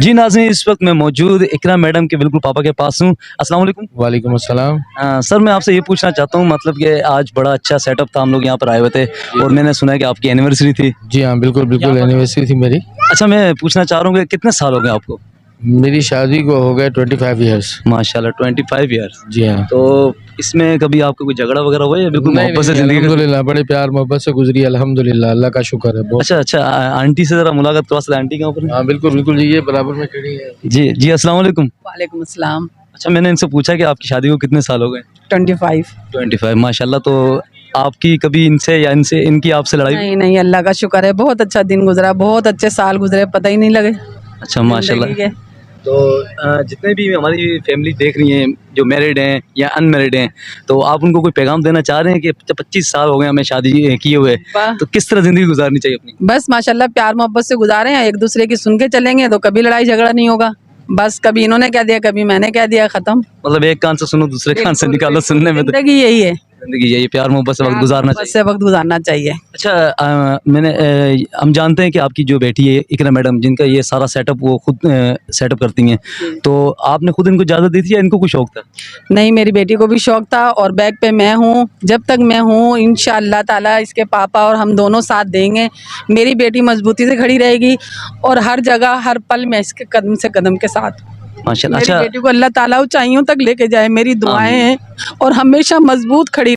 जी नाज़रीन, इस वक्त मैं मौजूद इकरा मैडम के बिल्कुल पापा के पास हूँ। अस्सलाम वालेकुम। वालेकुम अस्सलाम। सर मैं आपसे ये पूछना चाहता हूँ, मतलब कि आज बड़ा अच्छा सेटअप था, हम लोग यहाँ पर आए हुए थे और मैंने सुना है कि आपकी एनिवर्सरी थी। जी हाँ, बिल्कुल बिल्कुल एनिवर्सरी थी मेरी। अच्छा, मैं पूछना चाह रहा हूँ कि कितने साल हो गए आपको? मेरी शादी को हो गए 25 ईयर्स। माशाल्लाह 25 ईयर्स। जी हाँ। तो इसमें कभी आपको कोई झगड़ा वगैरह हुआ या बिल्कुल मोहब्बत से ज़िंदगी? अल्हम्दुलिल्लाह बड़े प्यार मोहब्बत से गुजरी, अल्हम्दुलिल्लाह, अल्लाह का शुक्र है बहुत। अच्छा अच्छा, आंटी से ज़रा मुलाकात करवा सकते हैं? आंटी कहाँ पर है? हाँ बिल्कुल बिल्कुल जी, ये बराबर में खड़ी है। जी जी, अस्सलाम वालेकुम। वालेकुम अस्सलाम। अच्छा, मैंने इनसे पूछा कि आपकी शादी को कितने साल हो गए? 25। 25। माशाल्लाह। तो आपकी कभी इनसे या इनसे इनकी आपसे लड़ाई? नहीं नहीं, अल्लाह का शुक्र है, बहुत अच्छा दिन गुजरा, बहुत अच्छे साल गुजरे, पता ही नहीं लगे अच्छा माशाल्लाह। जिंदगी के। तो जितने भी हमारी फैमिली देख रही हैं, जो मैरिड हैं या अनमैरिड हैं, तो आप उनको कोई पैगाम देना चाह रहे हैं कि 25 साल हो गए हमें शादी किए हुए, तो किस तरह ज़िंदगी गुजारनी चाहिए अपनी? बस माशाल्लाह प्यार मोहब्बत से गुजारे हैं, एक दूसरे की सुन के चलेंगे तो कभी लड़ाई झगड़ा नहीं होगा। बस कभी इन्होंने कह दिया, कभी मैंने कह दिया, खत्म। मतलब एक कान से सुनो, दूसरे कान से निकालो, सुनने में तो जिंदगी यही है, ज़िंदगी यही प्यार मोहब्बत से वक्त गुजारना मोहब्बत चाहिए। से वक्त गुजारना चाहिए। अच्छा, हम जानते हैं कि आपकी जो बेटी है इकरा मैडम, जिनका ये सारा सेटअप वो खुद सेटअप करती हैं, तो आपने खुद इनको इजाज़त दी थी या इनको कुछ शौक था? नहीं, मेरी बेटी को भी शौक था और बैक पे मैं हूँ, जब तक मैं हूँ इंशाअल्लाह ताला इसके पापा और हम दोनों साथ देंगे। मेरी बेटी मजबूती से खड़ी रहेगी और हर जगह हर पल मैं इसके कदम से कदम के साथ। माशाल्लाह। मेरी अच्छा, बेटी को अल्लाह ताला ऊंचाइयों तक लेके जाए, मेरी दुआएं हैं और हमेशा मजबूत खड़ी